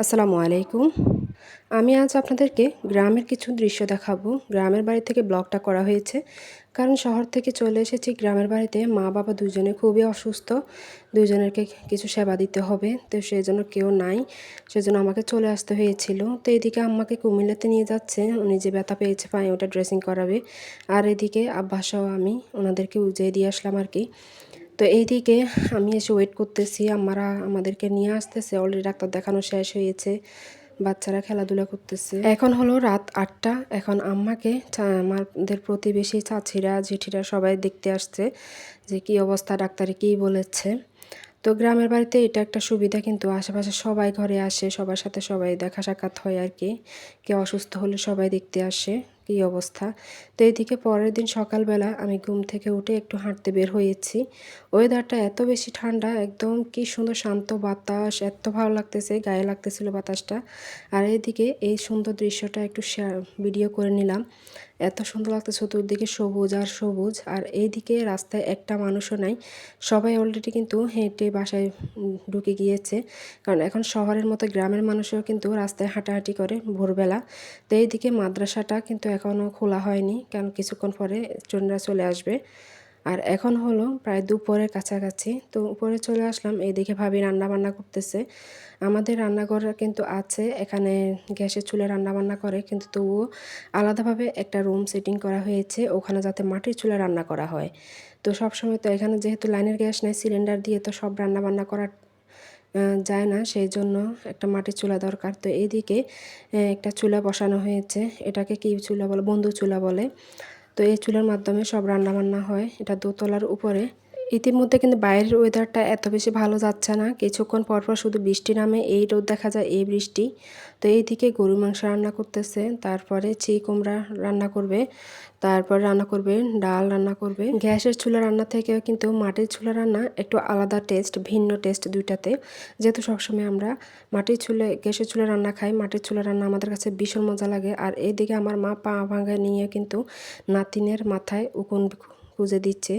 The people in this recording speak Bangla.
আসসালামু আলাইকুম। আমি আজ আপনাদেরকে গ্রামের কিছু দৃশ্য দেখাবো। গ্রামের বাড়ি থেকে ব্লগটা করা হয়েছে। কারণ শহর থেকে চলে এসেছি গ্রামের বাড়িতে। মা-বাবা দুজনে খুবই অসুস্থ। দুজনেরকে কিছু সেবা দিতে হবে। তো সেজন্য কেউ নাই। সেজন্য আমাকে চলে আসতে হয়েছিল। তো এদিকে আম্মাকে কুমিল্লাতে নিয়ে যাচ্ছে। উনি যে ব্যথা পেয়েছে পায়ে ওটা ড্রেসিং করাবে। আর এদিকে আব্বাসহ আমি ওনাদেরকে উজিয়ে দিয়ে আসলাম আরকি। তো এইদিকে আমি এসে ওয়েট করতেছি। আম্মারা আমাদেরকে নিয়ে আসতেছে। অলরেডি ডাক্তার দেখানো শেষ হয়েছে। বাচ্চারা খেলাধুলা করতেছে। এখন হলো রাত ৮টা। এখন আম্মাকে আমাদের প্রতিবেশী চাচিরা জেঠিরা সবাই দেখতে আসছে যে কি অবস্থা, ডাক্তারে কী বলেছে। তো গ্রামের বাড়িতে এটা একটা সুবিধা, কিন্তু আশেপাশে সবাই ঘরে আসে, সবার সাথে সবাই দেখা সাক্ষাৎ হয় আর কি। কেউ অসুস্থ হলে সবাই দেখতে আসে কী অবস্থা। তো এইদিকে পরের দিন সকালবেলা আমি ঘুম থেকে উঠে একটু হাঁটতে বের হয়েছি। ওয়েদারটা এত বেশি ঠান্ডা, একদম কি সুন্দর শান্ত বাতাস, এত ভালো লাগতেছে, গায়ে লাগতেছিল বাতাসটা। আর এইদিকে এই সুন্দর দৃশ্যটা একটু ভিডিও করে নিলাম। এত সুন্দর লাগতেছে, চতুর্দিকে সবুজ আর সবুজ। আর এইদিকে রাস্তায় একটা মানুষও নাই, সবাই অলরেডি কিন্তু হেঁটে বাসায় ঢুকে গিয়েছে। কারণ এখন শহরের মতো গ্রামের মানুষও কিন্তু রাস্তায় হাঁটাহাঁটি করে ভোরবেলা। তো এইদিকে মাদ্রাসাটা কিন্তু এখনও খোলা হয়নি, কারণ কিছুক্ষণ পরে স্টুডেন্টরা চলে আসবে। আর এখন হলো প্রায় দুপুরের কাছাকাছি। তো উপরে চলে আসলাম, এই দেখে ভাবি রান্না বান্না করতেছে। আমাদের রান্নাঘর কিন্তু আছে এখানে, গ্যাসের চুলায় রান্না বান্না করে, কিন্তু তবুও আলাদাভাবে একটা রুম সেটিং করা হয়েছে ওখানে, যাতে মাটির চুলায় রান্না করা হয়। তো সবসময় তো এখানে যেহেতু লাইনের গ্যাস নেই, সিলিন্ডার দিয়ে তো সব রান্না বান্না করা যায় না, সেই জন্য একটা মাটির চুলা দরকার। তো এইদিকে একটা চুলা বসানো হয়েছে, এটাকে কি চুলা বলে, বন্ধু চুলা বলে। তো এই চুলার মাধ্যমে সব রান্নাবান্না হয়। এটা দোতলার উপরে। ইতিমধ্যে কিন্তু বাইরের ওয়েদারটা এত বেশি ভালো যাচ্ছে না, কিছুক্ষণ পরপর শুধু বৃষ্টি নামে, এই রোদ দেখা যায়, এই বৃষ্টি। তো এইদিকে গরু মাংস রান্না করতেছে, তারপরে কুমড়া রান্না করবে, তারপর রান্না করবে ডাল রান্না করবে। গ্যাসের চুলা রান্না থেকেও কিন্তু মাটির চুলা রান্না একটু আলাদা টেস্ট, ভিন্ন টেস্ট দুইটাতে। যেহেতু সবসময় আমরা মাটির চুলে গ্যাসের চুলা রান্না খাই, মাটির চুলা রান্না আমাদের কাছে ভীষণ মজা লাগে। আর এইদিকে আমার মা পা ভাঙা নিয়ে কিন্তু নাতিনের মাথায় উকুন খুঁজে দিচ্ছে।